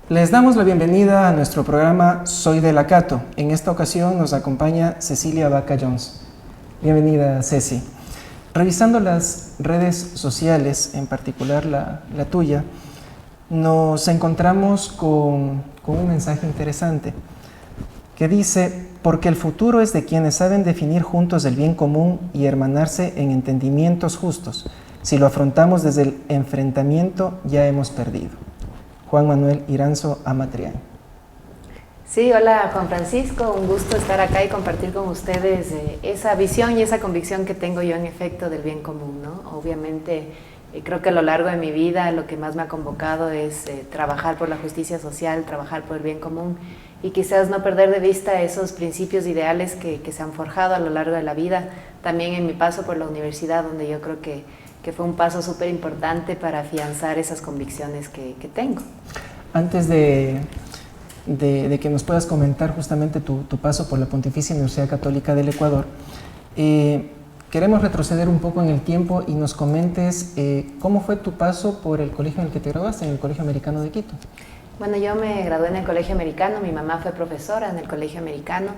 Les damos la bienvenida a nuestro programa Soy de la Cato. En esta ocasión nos acompaña Cecilia Vaca Jones. Bienvenida, Ceci. Revisando las redes sociales, en particular la tuya, nos encontramos con un mensaje interesante que dice: porque el futuro es de quienes saben definir juntos el bien común y hermanarse en entendimientos justos. Si lo afrontamos desde el enfrentamiento, ya hemos perdido. Juan Manuel Iranzo Amatrián. Sí, hola Juan Francisco, un gusto estar acá y compartir con ustedes esa visión y esa convicción que tengo yo en efecto del bien común, ¿no? Obviamente creo que a lo largo de mi vida lo que más me ha convocado es trabajar por la justicia social, trabajar por el bien común y quizás no perder de vista esos principios ideales que se han forjado a lo largo de la vida, también en mi paso por la universidad, donde yo creo que fue un paso súper importante para afianzar esas convicciones que tengo. Antes de que nos puedas comentar justamente tu paso por la Pontificia Universidad Católica del Ecuador, queremos retroceder un poco en el tiempo y nos comentes cómo fue tu paso por el colegio en el que te graduaste, en el Colegio Americano de Quito. Bueno, yo me gradué en el Colegio Americano, mi mamá fue profesora en el Colegio Americano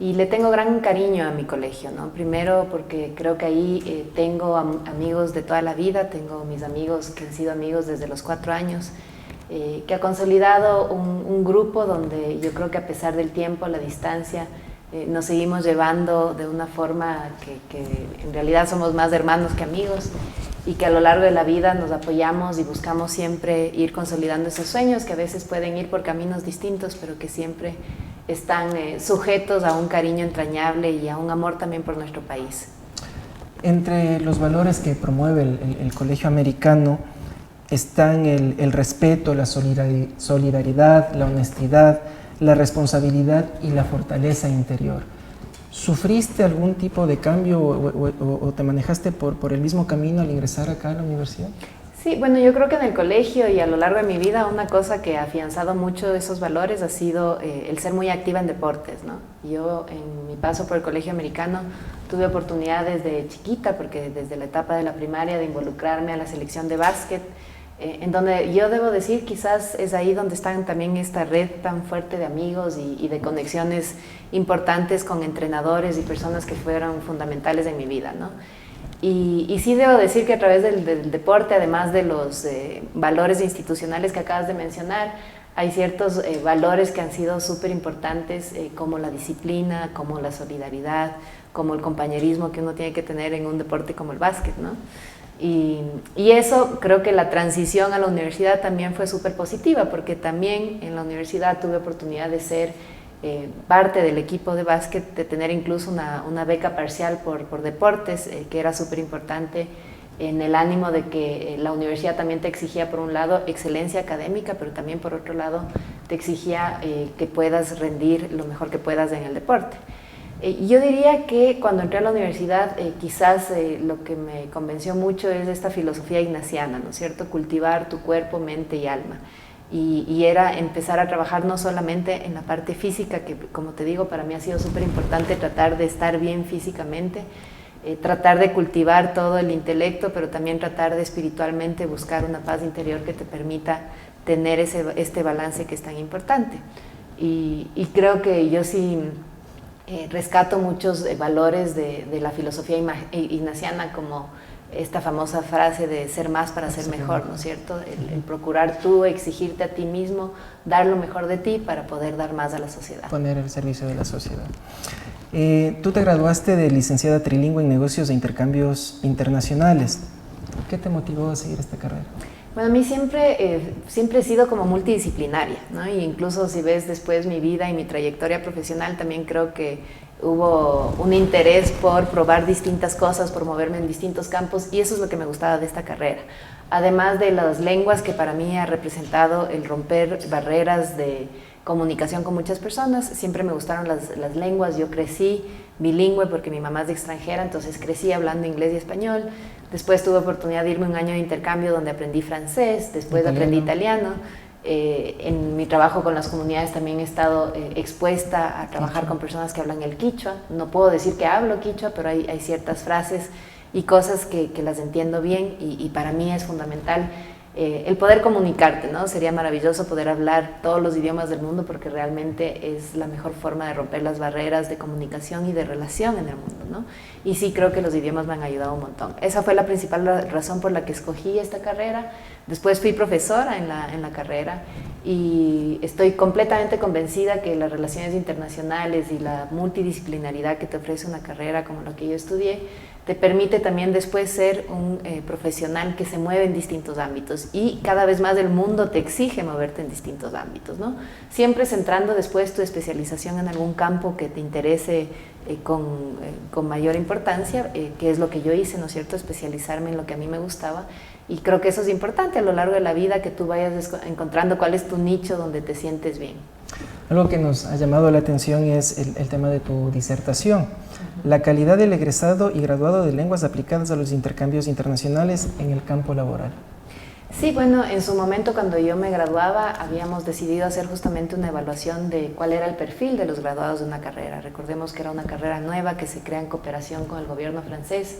y le tengo gran cariño a mi colegio, ¿no? Primero porque creo que ahí tengo amigos de toda la vida, tengo mis amigos que han sido amigos desde los 4 años, que ha consolidado un grupo donde yo creo que a pesar del tiempo, la distancia, nos seguimos llevando de una forma que en realidad somos más hermanos que amigos y que a lo largo de la vida nos apoyamos y buscamos siempre ir consolidando esos sueños que a veces pueden ir por caminos distintos, pero que siempre están sujetos a un cariño entrañable y a un amor también por nuestro país. Entre los valores que promueve el Colegio Americano están el respeto, la solidaridad, la honestidad, la responsabilidad y la fortaleza interior. ¿Sufriste algún tipo de cambio o te manejaste por el mismo camino al ingresar acá a la universidad? Sí, bueno, yo creo que en el colegio y a lo largo de mi vida una cosa que ha afianzado mucho esos valores ha sido el ser muy activa en deportes, ¿no? Yo en mi paso por el Colegio Americano tuve oportunidad desde chiquita, porque desde la etapa de la primaria, de involucrarme a la selección de básquet, en donde yo debo decir quizás es ahí donde están también esta red tan fuerte de amigos y de conexiones importantes con entrenadores y personas que fueron fundamentales en mi vida, ¿no? Y sí debo decir que a través del deporte, además de los valores institucionales que acabas de mencionar, hay ciertos valores que han sido súper importantes, como la disciplina, como la solidaridad, como el compañerismo que uno tiene que tener en un deporte como el básquet, ¿no? Y eso, creo que la transición a la universidad también fue súper positiva, porque también en la universidad tuve oportunidad de ser parte del equipo de básquet, de tener incluso una beca parcial por deportes, que era súper importante en el ánimo de que la universidad también te exigía, por un lado, excelencia académica, pero también por otro lado te exigía que puedas rendir lo mejor que puedas en el deporte. Yo diría que cuando entré a la universidad quizás lo que me convenció mucho es esta filosofía ignaciana, ¿no es cierto? Cultivar tu cuerpo, mente y alma. Y era empezar a trabajar no solamente en la parte física, que como te digo, para mí ha sido súper importante tratar de estar bien físicamente, tratar de cultivar todo el intelecto, pero también tratar de espiritualmente buscar una paz interior que te permita tener este balance que es tan importante. Y creo que yo sí rescato muchos valores de la filosofía ignaciana, como esta famosa frase de ser más para ser mejor, ¿no es cierto? El procurar tú, exigirte a ti mismo, dar lo mejor de ti para poder dar más a la sociedad. Poner el servicio de la sociedad. Tú te graduaste de licenciada trilingüe en negocios e intercambios internacionales. ¿Qué te motivó a seguir esta carrera? Bueno, a mí siempre he sido como multidisciplinaria, ¿no? Y incluso si ves después mi vida y mi trayectoria profesional, también creo que hubo un interés por probar distintas cosas, por moverme en distintos campos, y eso es lo que me gustaba de esta carrera. Además de las lenguas, que para mí ha representado el romper barreras de comunicación con muchas personas, siempre me gustaron las lenguas. Yo crecí bilingüe porque mi mamá es de extranjera, entonces crecí hablando inglés y español. Después tuve oportunidad de irme un año de intercambio donde aprendí francés, después aprendí italiano. En mi trabajo con las comunidades también he estado expuesta a trabajar con personas que hablan el quichua. No puedo decir que hablo quichua, pero hay ciertas frases y cosas que las entiendo bien, y para mí es fundamental el poder comunicarte, ¿no? Sería maravilloso poder hablar todos los idiomas del mundo porque realmente es la mejor forma de romper las barreras de comunicación y de relación en el mundo, ¿no? Y sí creo que los idiomas me han ayudado un montón. Esa fue la principal razón por la que escogí esta carrera. Después fui profesora en la carrera y estoy completamente convencida que las relaciones internacionales y la multidisciplinaridad que te ofrece una carrera como la que yo estudié te permite también después ser un profesional que se mueve en distintos ámbitos y cada vez más el mundo te exige moverte en distintos ámbitos, ¿no? Siempre centrando después tu especialización en algún campo que te interese con mayor importancia, que es lo que yo hice, ¿no es cierto? Especializarme en lo que a mí me gustaba. Y creo que eso es importante a lo largo de la vida, que tú vayas encontrando cuál es tu nicho donde te sientes bien. Algo que nos ha llamado la atención es el tema de tu disertación, la calidad del egresado y graduado de lenguas aplicadas a los intercambios internacionales en el campo laboral. Sí, bueno, en su momento cuando yo me graduaba habíamos decidido hacer justamente una evaluación de cuál era el perfil de los graduados de una carrera. Recordemos que era una carrera nueva que se crea en cooperación con el gobierno francés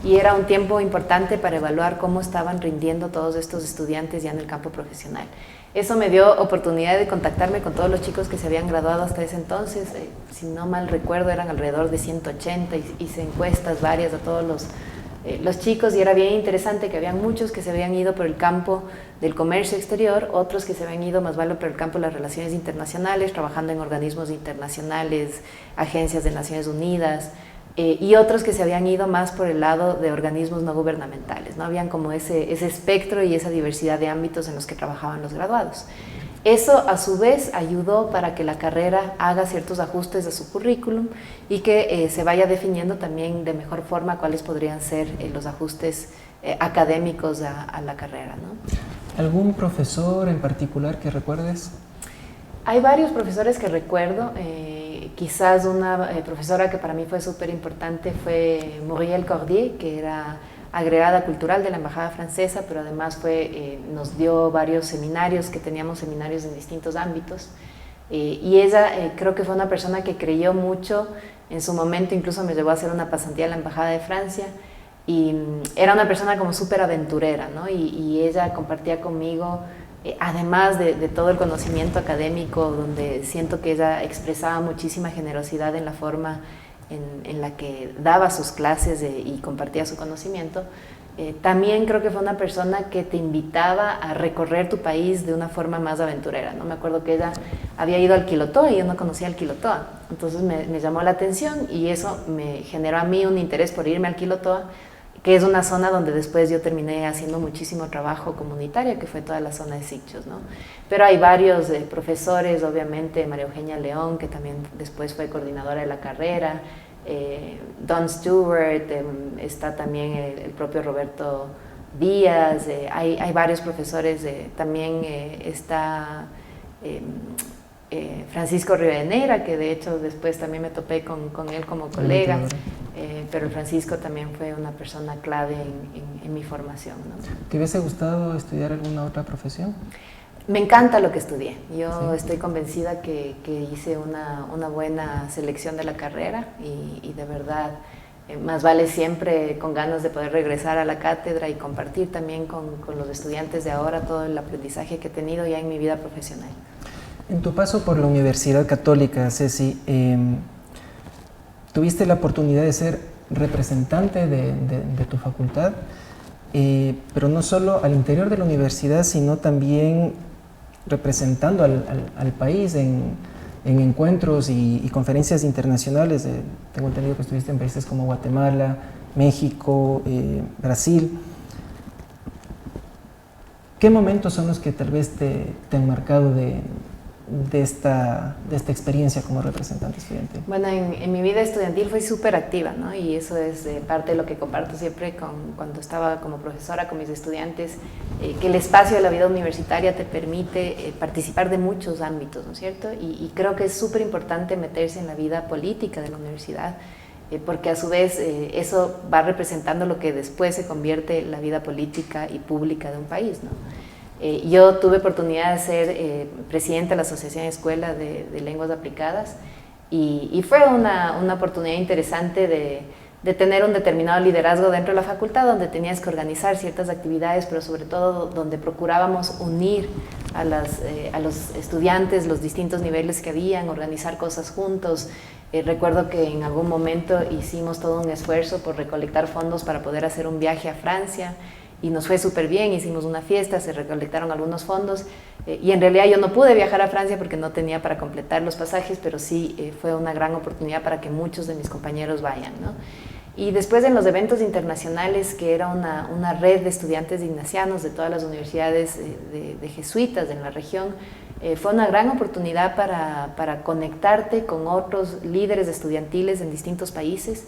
y era un tiempo importante para evaluar cómo estaban rindiendo todos estos estudiantes ya en el campo profesional. Eso me dio oportunidad de contactarme con todos los chicos que se habían graduado hasta ese entonces. Si no mal recuerdo, eran alrededor de 180 y hice encuestas varias a todos los chicos y era bien interesante que habían muchos que se habían ido por el campo del comercio exterior, otros que se habían ido más vale por el campo de las relaciones internacionales, trabajando en organismos internacionales, agencias de Naciones Unidas, y otros que se habían ido más por el lado de organismos no gubernamentales, ¿no? Habían como ese espectro y esa diversidad de ámbitos en los que trabajaban los graduados. Eso a su vez ayudó para que la carrera haga ciertos ajustes a su currículum y que se vaya definiendo también de mejor forma cuáles podrían ser los ajustes académicos a la carrera, ¿no? ¿Algún profesor en particular que recuerdes? Hay varios profesores que recuerdo. Quizás una profesora que para mí fue súper importante fue Muriel Cordier, que era agregada cultural de la Embajada Francesa, pero además nos dio varios seminarios, que teníamos seminarios en distintos ámbitos. Y ella creo que fue una persona que creyó mucho en su momento, incluso me llevó a hacer una pasantía en la Embajada de Francia, y era una persona como súper aventurera, ¿no? Y ella compartía conmigo, además de todo el conocimiento académico, donde siento que ella expresaba muchísima generosidad en la forma en la que daba sus clases y compartía su conocimiento, también creo que fue una persona que te invitaba a recorrer tu país de una forma más aventurera, ¿no? Me acuerdo que ella había ido al Quilotoa y yo no conocía el Quilotoa, entonces me llamó la atención y eso me generó a mí un interés por irme al Quilotoa, que es una zona donde después yo terminé haciendo muchísimo trabajo comunitario, que fue toda la zona de Sicchos, ¿no? Pero hay varios profesores, obviamente María Eugenia León, que también después fue coordinadora de la carrera, Don Stewart, está también el propio Roberto Díaz, hay varios profesores, también está Francisco Rivadeneira, que de hecho después también me topé con él como colega, pero Francisco también fue una persona clave en mi formación, ¿no? ¿Te hubiese gustado estudiar alguna otra profesión? Me encanta lo que estudié. Yo ¿Sí? estoy convencida que hice una buena selección de la carrera y de verdad más vale siempre con ganas de poder regresar a la cátedra y compartir también con los estudiantes de ahora todo el aprendizaje que he tenido ya en mi vida profesional. En tu paso por la Universidad Católica, Ceci, tuviste la oportunidad de ser representante de tu facultad, pero no solo al interior de la universidad, sino también representando al país en encuentros y conferencias internacionales. Tengo entendido que estuviste en países como Guatemala, México, Brasil. ¿Qué momentos son los que tal vez te han marcado de esta experiencia como representante estudiantil? Bueno, en mi vida estudiantil fui súper activa, ¿no? Y eso es parte de lo que comparto siempre cuando estaba como profesora con mis estudiantes, que el espacio de la vida universitaria te permite participar de muchos ámbitos, ¿no es cierto? Y creo que es súper importante meterse en la vida política de la universidad, porque a su vez eso va representando lo que después se convierte en la vida política y pública de un país, ¿no? Yo tuve oportunidad de ser presidenta de la Asociación de Escuela de Lenguas Aplicadas y fue una oportunidad interesante de tener un determinado liderazgo dentro de la facultad, donde tenías que organizar ciertas actividades, pero sobre todo donde procurábamos unir a los estudiantes, los distintos niveles que habían, organizar cosas juntos. Recuerdo que en algún momento hicimos todo un esfuerzo por recolectar fondos para poder hacer un viaje a Francia, y nos fue súper bien, hicimos una fiesta, se recolectaron algunos fondos, y en realidad yo no pude viajar a Francia porque no tenía para completar los pasajes, pero sí fue una gran oportunidad para que muchos de mis compañeros vayan, ¿no? Y después en los eventos internacionales, que era una red de estudiantes ignacianos de todas las universidades de jesuitas en la región, fue una gran oportunidad para conectarte con otros líderes estudiantiles en distintos países.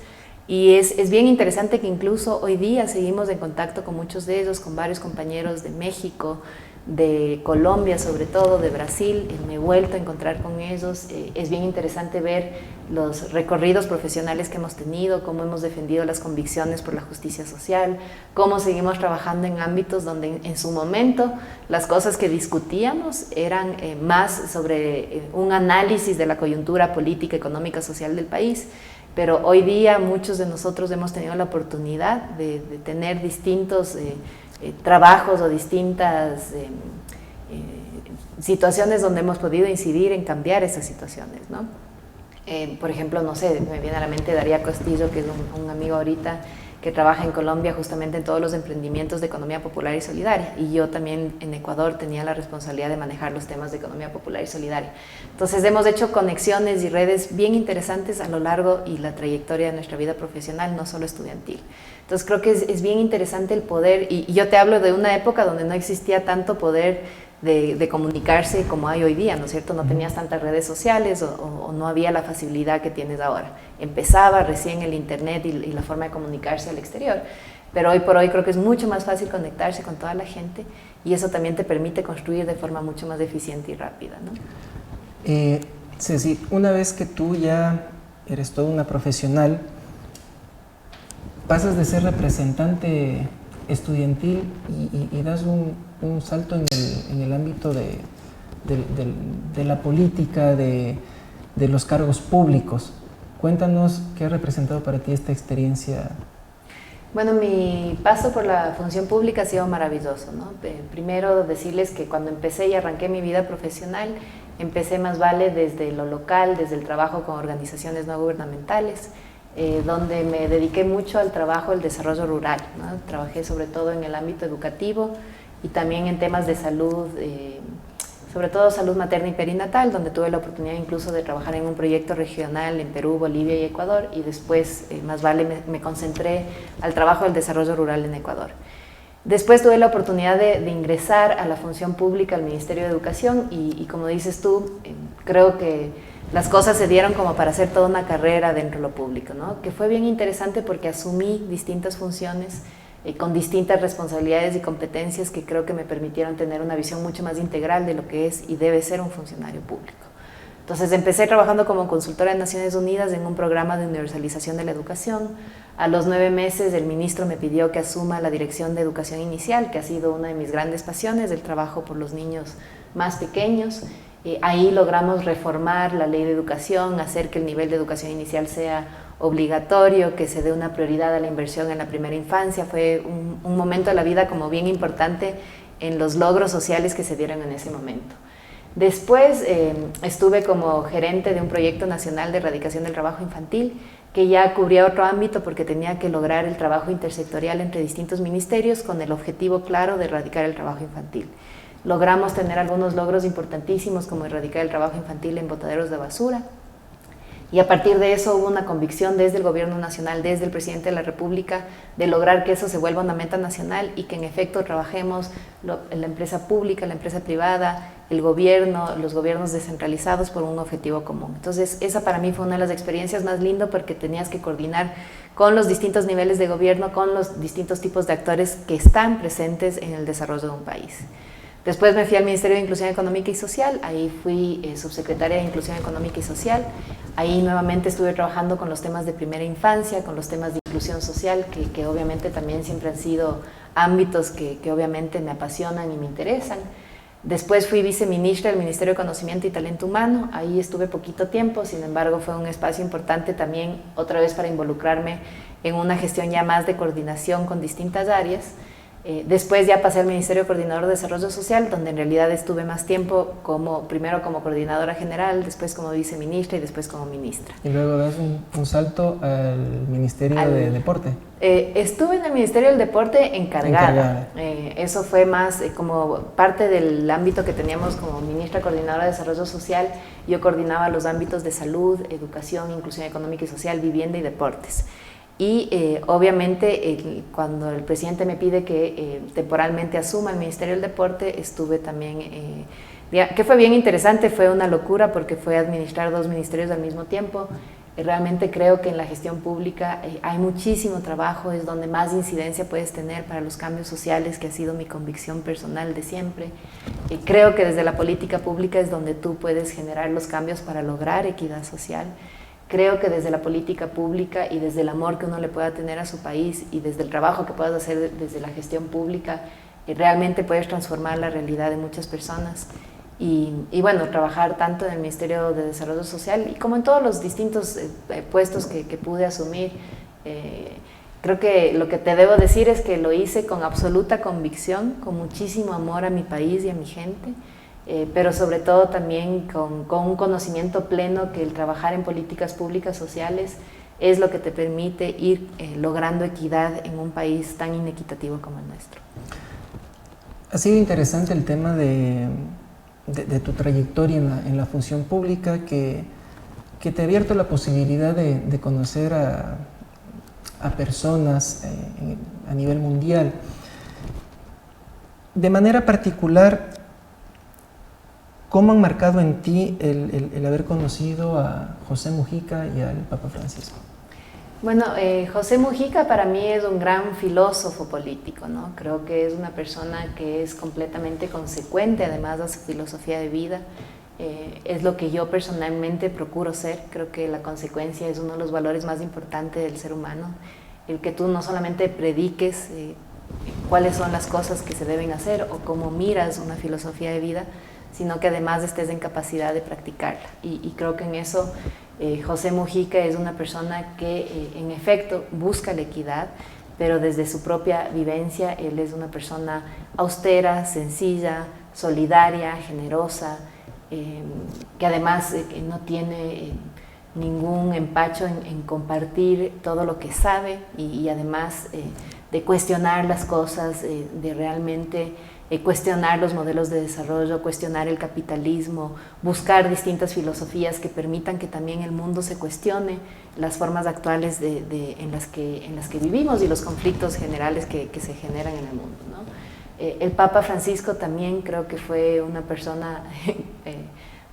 Y es bien interesante que incluso hoy día seguimos en contacto con muchos de ellos, con varios compañeros de México, de Colombia sobre todo, de Brasil. Me he vuelto a encontrar con ellos. Es bien interesante ver los recorridos profesionales que hemos tenido, cómo hemos defendido las convicciones por la justicia social, cómo seguimos trabajando en ámbitos donde en su momento las cosas que discutíamos eran más sobre un análisis de la coyuntura política, económica, social del país. Pero hoy día muchos de nosotros hemos tenido la oportunidad de tener distintos trabajos o distintas situaciones donde hemos podido incidir en cambiar esas situaciones, ¿no? Por ejemplo, no sé, me viene a la mente Daría Castillo, que es un amigo ahorita que trabaja en Colombia justamente en todos los emprendimientos de economía popular y solidaria, y yo también en Ecuador tenía la responsabilidad de manejar los temas de economía popular y solidaria. Entonces hemos hecho conexiones y redes bien interesantes a lo largo y la trayectoria de nuestra vida profesional, no solo estudiantil. Entonces creo que es bien interesante el poder, y yo te hablo de una época donde no existía tanto poder de comunicarse como hay hoy día, ¿no es cierto? No tenías tantas redes sociales o no había la facilidad que tienes ahora. Empezaba recién el internet y la forma de comunicarse al exterior, pero hoy por hoy creo que es mucho más fácil conectarse con toda la gente, y eso también te permite construir de forma mucho más eficiente y rápida, ¿no? Ceci, una vez que tú ya eres toda una profesional, pasas de ser representante estudiantil y das un salto en el ámbito de la política, de los cargos públicos. Cuéntanos qué ha representado para ti esta experiencia. Bueno, mi paso por la función pública ha sido maravilloso, ¿no? Primero decirles que cuando empecé y arranqué mi vida profesional, empecé más vale desde lo local, desde el trabajo con organizaciones no gubernamentales, donde me dediqué mucho al trabajo del desarrollo rural, ¿no? Trabajé sobre todo en el ámbito educativo y también en temas de salud, sobre todo salud materna y perinatal, donde tuve la oportunidad incluso de trabajar en un proyecto regional en Perú, Bolivia y Ecuador, y después más vale me concentré al trabajo del desarrollo rural en Ecuador. Después tuve la oportunidad de ingresar a la función pública al Ministerio de Educación y como dices tú, creo que las cosas se dieron como para hacer toda una carrera dentro de lo público, ¿no? Que fue bien interesante porque asumí distintas funciones con distintas responsabilidades y competencias que creo que me permitieron tener una visión mucho más integral de lo que es y debe ser un funcionario público. Entonces empecé trabajando como consultora de Naciones Unidas en un programa de universalización de la educación. A los 9 meses el ministro me pidió que asuma la dirección de educación inicial, que ha sido una de mis grandes pasiones, el trabajo por los niños más pequeños. Ahí logramos reformar la ley de educación, hacer que el nivel de educación inicial sea obligatorio, que se dé una prioridad a la inversión en la primera infancia. Fue un momento de la vida como bien importante en los logros sociales que se dieron en ese momento. Después estuve como gerente de un proyecto nacional de erradicación del trabajo infantil, que ya cubría otro ámbito porque tenía que lograr el trabajo intersectorial entre distintos ministerios con el objetivo claro de erradicar el trabajo infantil. Logramos tener algunos logros importantísimos como erradicar el trabajo infantil en botaderos de basura, y a partir de eso hubo una convicción desde el gobierno nacional, desde el presidente de la República, de lograr que eso se vuelva una meta nacional y que en efecto trabajemos la empresa pública, la empresa privada, el gobierno, los gobiernos descentralizados por un objetivo común. Entonces esa para mí fue una de las experiencias más lindas porque tenías que coordinar con los distintos niveles de gobierno, con los distintos tipos de actores que están presentes en el desarrollo de un país. Después me fui al Ministerio de Inclusión Económica y Social, ahí fui subsecretaria de Inclusión Económica y Social. Ahí nuevamente estuve trabajando con los temas de primera infancia, con los temas de inclusión social, que obviamente también siempre han sido ámbitos que obviamente me apasionan y me interesan. Después fui viceministra del Ministerio de Conocimiento y Talento Humano, ahí estuve poquito tiempo, sin embargo fue un espacio importante también otra vez para involucrarme en una gestión ya más de coordinación con distintas áreas. Después ya pasé al Ministerio Coordinador de Desarrollo Social, donde en realidad estuve más tiempo primero como coordinadora general, después como viceministra y después como ministra. Y luego das un salto al Ministerio de Deporte. Estuve en el Ministerio del Deporte encargada. Eso fue más como parte del ámbito que teníamos como ministra coordinadora de Desarrollo Social. Yo coordinaba los ámbitos de salud, educación, inclusión económica y social, vivienda y deportes. Y obviamente cuando el presidente me pide que temporalmente asuma el Ministerio del Deporte, estuve también, que fue bien interesante, fue una locura porque fue administrar dos ministerios al mismo tiempo. Realmente creo que en la gestión pública hay muchísimo trabajo, es donde más incidencia puedes tener para los cambios sociales, que ha sido mi convicción personal de siempre. Creo que desde la política pública es donde tú puedes generar los cambios para lograr equidad social. Creo que desde la política pública y desde el amor que uno le pueda tener a su país y desde el trabajo que puedas hacer desde la gestión pública, realmente puedes transformar la realidad de muchas personas. Y bueno, trabajar tanto en el Ministerio de Desarrollo Social y como en todos los distintos puestos que pude asumir, creo que lo que te debo decir es que lo hice con absoluta convicción, con muchísimo amor a mi país y a mi gente. Pero sobre todo también con un conocimiento pleno que el trabajar en políticas públicas sociales es lo que te permite ir logrando equidad en un país tan inequitativo como el nuestro. Ha sido interesante el tema de tu trayectoria en la función pública que te ha abierto la posibilidad de conocer a personas a nivel mundial. De manera particular, ¿cómo han marcado en ti el haber conocido a José Mujica y al Papa Francisco? Bueno, José Mujica para mí es un gran filósofo político, ¿no? Creo que es una persona que es completamente consecuente, además de su filosofía de vida. Es lo que yo personalmente procuro ser. Creo que la consecuencia es uno de los valores más importantes del ser humano. El que tú no solamente prediques cuáles son las cosas que se deben hacer o cómo miras una filosofía de vida, sino que además estés en capacidad de practicarla. Y creo que en eso José Mujica es una persona que en efecto busca la equidad, pero desde su propia vivencia él es una persona austera, sencilla, solidaria, generosa, que además no tiene ningún empacho en compartir todo lo que sabe y además de cuestionar las cosas, de realmente cuestionar los modelos de desarrollo, cuestionar el capitalismo, buscar distintas filosofías que permitan que también el mundo se cuestione las formas actuales en las que vivimos y los conflictos generales que se generan en el mundo, ¿no? El Papa Francisco también creo que fue una persona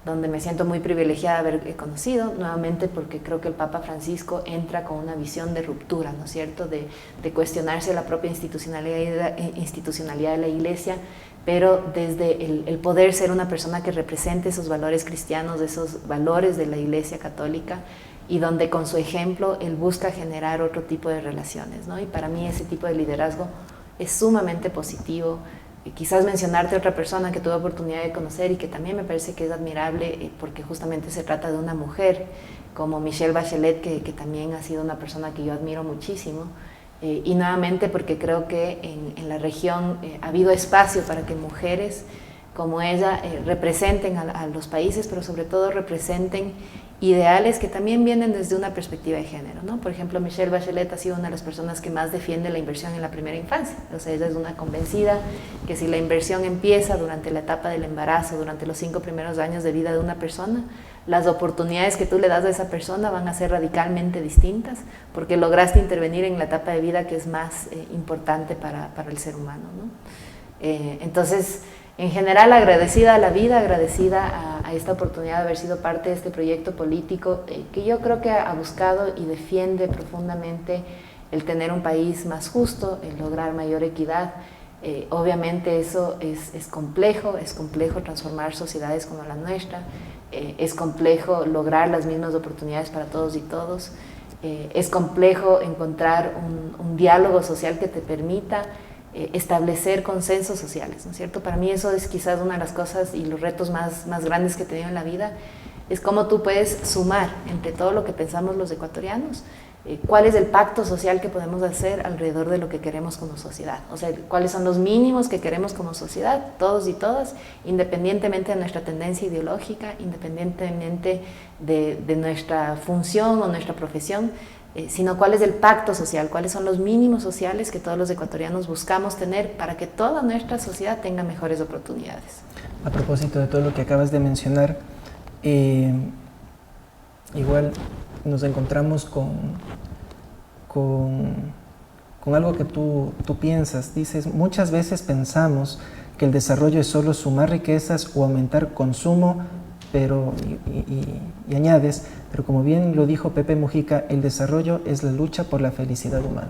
donde me siento muy privilegiada de haber conocido, nuevamente porque creo que el Papa Francisco entra con una visión de ruptura, ¿no es cierto?, de cuestionarse la propia institucionalidad de la Iglesia, pero desde el poder ser una persona que represente esos valores cristianos, esos valores de la Iglesia católica, y donde con su ejemplo él busca generar otro tipo de relaciones, ¿no? Y para mí ese tipo de liderazgo es sumamente positivo. Quizás mencionarte otra persona que tuve oportunidad de conocer y que también me parece que es admirable porque justamente se trata de una mujer como Michelle Bachelet, que también ha sido una persona que yo admiro muchísimo, y nuevamente porque creo que en la región ha habido espacio para que mujeres como ella representen a los países, pero sobre todo representen ideales que también vienen desde una perspectiva de género, ¿no? Por ejemplo, Michelle Bachelet ha sido una de las personas que más defiende la inversión en la primera infancia. O sea, ella es una convencida que si la inversión empieza durante la etapa del embarazo, durante los 5 primeros años de vida de una persona, las oportunidades que tú le das a esa persona van a ser radicalmente distintas porque lograste intervenir en la etapa de vida que es más importante para el ser humano, ¿no? Entonces, en general, agradecida a la vida, agradecida a esta oportunidad de haber sido parte de este proyecto político que yo creo que ha buscado y defiende profundamente el tener un país más justo, el lograr mayor equidad. Obviamente eso es complejo transformar sociedades como la nuestra, es complejo lograr las mismas oportunidades para todos y todos, es complejo encontrar un diálogo social que te permita establecer consensos sociales, ¿no es cierto? Para mí eso es quizás una de las cosas y los retos más grandes que he tenido en la vida, es cómo tú puedes sumar entre todo lo que pensamos los ecuatorianos, cuál es el pacto social que podemos hacer alrededor de lo que queremos como sociedad, o sea, cuáles son los mínimos que queremos como sociedad, todos y todas, independientemente de nuestra tendencia ideológica, independientemente de nuestra función o nuestra profesión, sino cuál es el pacto social, cuáles son los mínimos sociales que todos los ecuatorianos buscamos tener para que toda nuestra sociedad tenga mejores oportunidades. A propósito de todo lo que acabas de mencionar, igual nos encontramos con algo que tú piensas. Dices, muchas veces pensamos que el desarrollo es solo sumar riquezas o aumentar consumo, pero, y añades, pero como bien lo dijo Pepe Mujica, el desarrollo es la lucha por la felicidad humana.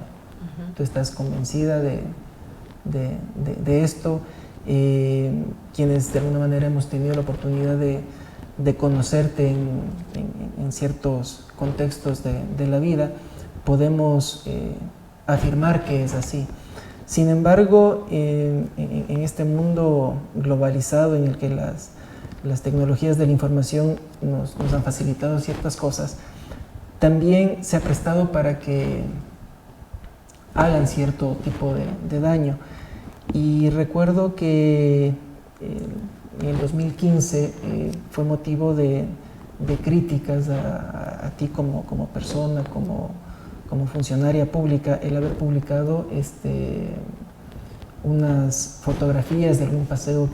Tú estás convencida de esto. Quienes de alguna manera hemos tenido la oportunidad de conocerte en ciertos contextos de la vida, podemos afirmar que es así. Sin embargo, en este mundo globalizado en el que las tecnologías de la información nos han facilitado ciertas cosas, también se ha prestado para que hagan cierto tipo de daño. Y recuerdo que en el 2015 fue motivo de críticas a ti como persona, como funcionaria pública, el haber publicado unas fotografías de algún paseo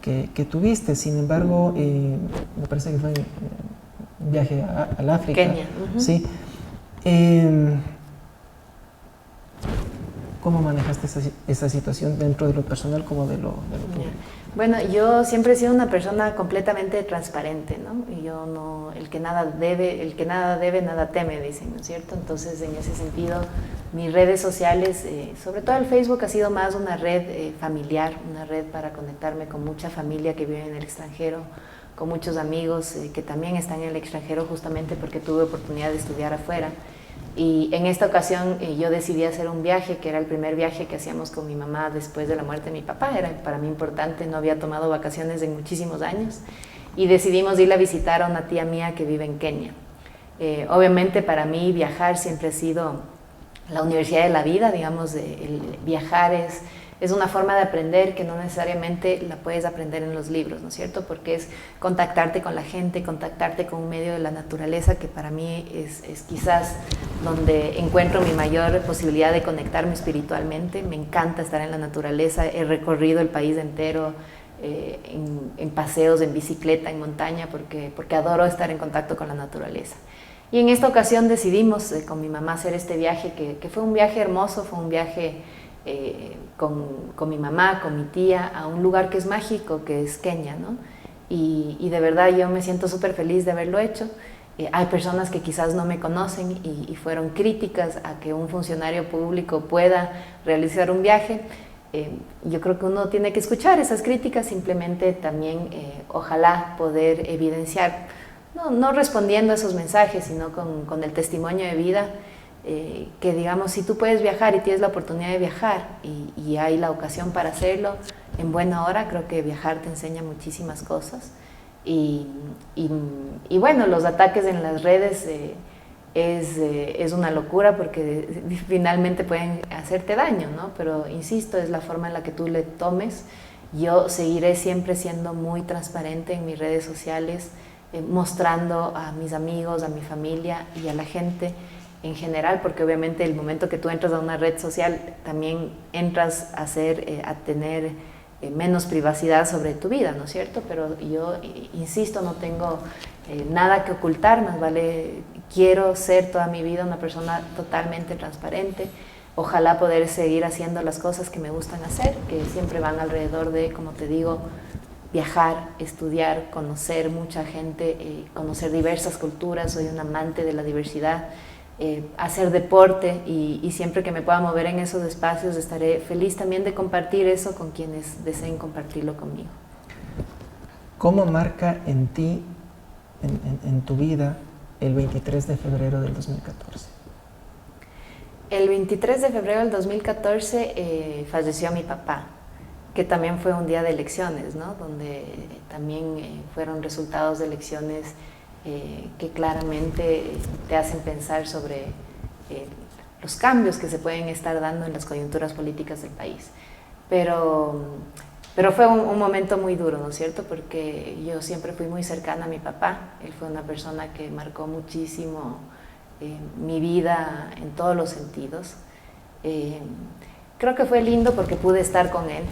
que tuviste. Sin embargo, me parece que fue un viaje al África. Kenia. Sí. ¿Cómo manejaste esa situación dentro de lo personal como de lo público? Bueno, yo siempre he sido una persona completamente transparente, ¿no? Y yo no, el que nada debe, nada teme, dicen, ¿no es cierto? Entonces, en ese sentido, mis redes sociales, sobre todo el Facebook, ha sido más una red familiar, una red para conectarme con mucha familia que vive en el extranjero, con muchos amigos que también están en el extranjero justamente porque tuve oportunidad de estudiar afuera. Y en esta ocasión yo decidí hacer un viaje, que era el primer viaje que hacíamos con mi mamá después de la muerte de mi papá. Era para mí importante, no había tomado vacaciones en muchísimos años. Y decidimos ir a visitar a una tía mía que vive en Kenia. Obviamente para mí viajar siempre ha sido la universidad de la vida, digamos, el viajar es una forma de aprender que no necesariamente la puedes aprender en los libros, ¿no es cierto? Porque es contactarte con la gente, contactarte con un medio de la naturaleza, que para mí es quizás donde encuentro mi mayor posibilidad de conectarme espiritualmente. Me encanta estar en la naturaleza, he recorrido el país entero en paseos, en bicicleta, en montaña, porque adoro estar en contacto con la naturaleza. Y en esta ocasión decidimos con mi mamá hacer este viaje, que fue un viaje hermoso, fue un viaje con mi mamá, con mi tía, a un lugar que es mágico, que es Kenia, ¿no? Y de verdad yo me siento súper feliz de haberlo hecho. Hay personas que quizás no me conocen y fueron críticas a que un funcionario público pueda realizar un viaje. Yo creo que uno tiene que escuchar esas críticas, simplemente también ojalá poder evidenciar, no respondiendo a esos mensajes, sino con el testimonio de vida, que digamos, si tú puedes viajar y tienes la oportunidad de viajar y hay la ocasión para hacerlo, en buena hora, creo que viajar te enseña muchísimas cosas. Y bueno, los ataques en las redes es una locura porque finalmente pueden hacerte daño, ¿no? Pero insisto, es la forma en la que tú le tomes. Yo seguiré siempre siendo muy transparente en mis redes sociales, mostrando a mis amigos, a mi familia y a la gente en general, porque obviamente el momento que tú entras a una red social también entras a tener menos privacidad sobre tu vida, ¿no es cierto? Pero yo insisto, no tengo nada que ocultar, más vale, quiero ser toda mi vida una persona totalmente transparente. Ojalá poder seguir haciendo las cosas que me gustan hacer, que siempre van alrededor de, como te digo, viajar, estudiar, conocer mucha gente, conocer diversas culturas. Soy un amante de la diversidad. Hacer deporte y siempre que me pueda mover en esos espacios estaré feliz también de compartir eso con quienes deseen compartirlo conmigo. ¿Cómo marca en ti, en tu vida, el 23 de febrero del 2014? El 23 de febrero del 2014 falleció mi papá, que también fue un día de elecciones, ¿no? Donde también fueron resultados de elecciones que claramente te hacen pensar sobre los cambios que se pueden estar dando en las coyunturas políticas del país. Pero fue un momento muy duro, ¿no es cierto? Porque yo siempre fui muy cercana a mi papá. Él fue una persona que marcó muchísimo mi vida en todos los sentidos. Creo que fue lindo porque pude estar con él.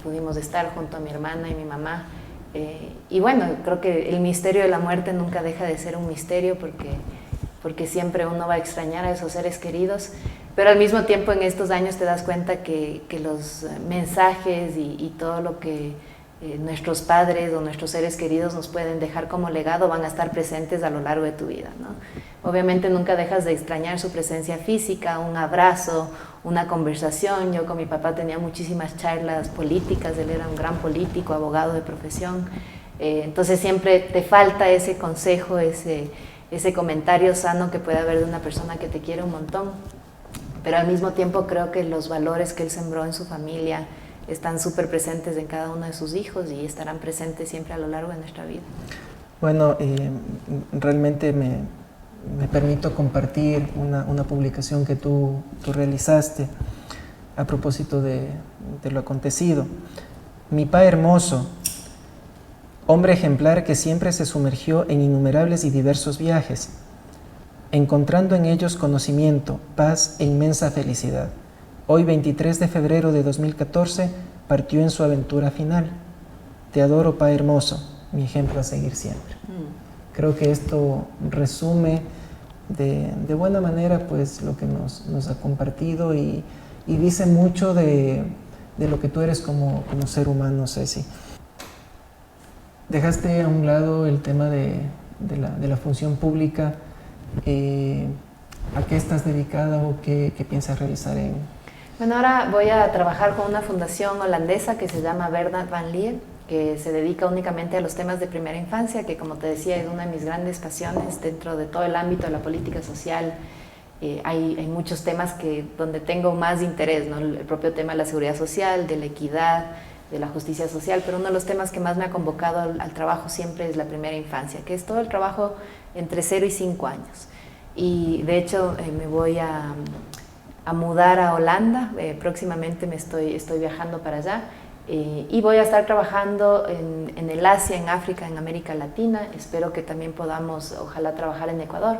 Pudimos estar junto a mi hermana y mi mamá. Y bueno, creo que el misterio de la muerte nunca deja de ser un misterio porque siempre uno va a extrañar a esos seres queridos, pero al mismo tiempo en estos años te das cuenta que los mensajes y todo lo que nuestros padres o nuestros seres queridos nos pueden dejar como legado van a estar presentes a lo largo de tu vida, ¿no? Obviamente nunca dejas de extrañar su presencia física, un abrazo, una conversación. Yo con mi papá tenía muchísimas charlas políticas, él era un gran político, abogado de profesión, entonces siempre te falta ese consejo, ese comentario sano que puede haber de una persona que te quiere un montón, pero al mismo tiempo creo que los valores que él sembró en su familia están súper presentes en cada uno de sus hijos y estarán presentes siempre a lo largo de nuestra vida. Bueno, realmente me permito compartir una publicación que tú realizaste a propósito de lo acontecido. Mi pa hermoso, hombre ejemplar que siempre se sumergió en innumerables y diversos viajes, encontrando en ellos conocimiento, paz e inmensa felicidad. Hoy, 23 de febrero de 2014, partió en su aventura final. Te adoro, pa hermoso, mi ejemplo a seguir siempre. Creo que esto resume de buena manera pues lo que nos ha compartido y dice mucho de lo que tú eres como ser humano, Ceci. Dejaste a un lado el tema de la función pública. ¿A qué estás dedicada o qué piensas realizar en...? Bueno, ahora voy a trabajar con una fundación holandesa que se llama Bernard Van Leer, que se dedica únicamente a los temas de primera infancia, que como te decía es una de mis grandes pasiones dentro de todo el ámbito de la política social. Hay muchos temas donde tengo más interés, ¿no? El propio tema de la seguridad social, de la equidad, de la justicia social, pero uno de los temas que más me ha convocado al trabajo siempre es la primera infancia, que es todo el trabajo entre 0 y 5 años. Y de hecho me voy a mudar a Holanda, próximamente estoy viajando para allá y voy a estar trabajando en el Asia, en África, en América Latina. Espero que también podamos, ojalá, trabajar en Ecuador,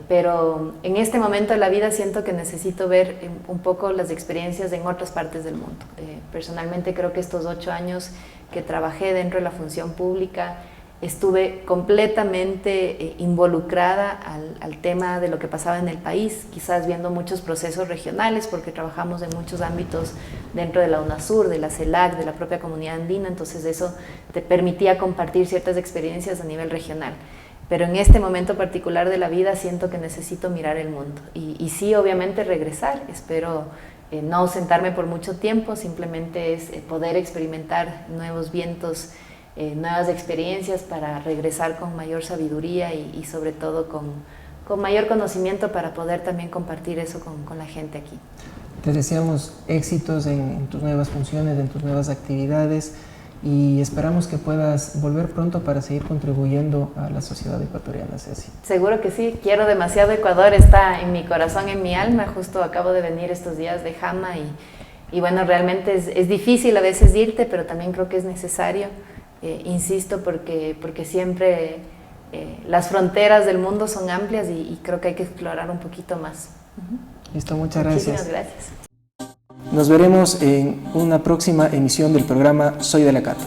pero en este momento de la vida siento que necesito ver un poco las experiencias en otras partes del mundo. Personalmente creo que estos 8 años que trabajé dentro de la función pública estuve completamente involucrada al tema de lo que pasaba en el país, quizás viendo muchos procesos regionales, porque trabajamos en muchos ámbitos dentro de la UNASUR, de la CELAC, de la propia comunidad andina, entonces eso te permitía compartir ciertas experiencias a nivel regional. Pero en este momento particular de la vida siento que necesito mirar el mundo y sí, obviamente regresar. Espero no ausentarme por mucho tiempo, simplemente es poder experimentar nuevos vientos, nuevas experiencias para regresar con mayor sabiduría y sobre todo con mayor conocimiento para poder también compartir eso con la gente aquí. Te deseamos éxitos en tus nuevas funciones, en tus nuevas actividades y esperamos que puedas volver pronto para seguir contribuyendo a la sociedad ecuatoriana, Ceci. Seguro que sí, quiero demasiado Ecuador, está en mi corazón, en mi alma. Justo acabo de venir estos días de Jama y bueno, realmente es difícil a veces irte, pero también creo que es necesario. Insisto, porque siempre las fronteras del mundo son amplias y creo que hay que explorar un poquito más. Listo, muchas gracias. Muchísimas gracias. Nos veremos en una próxima emisión del programa Soy de la Cato.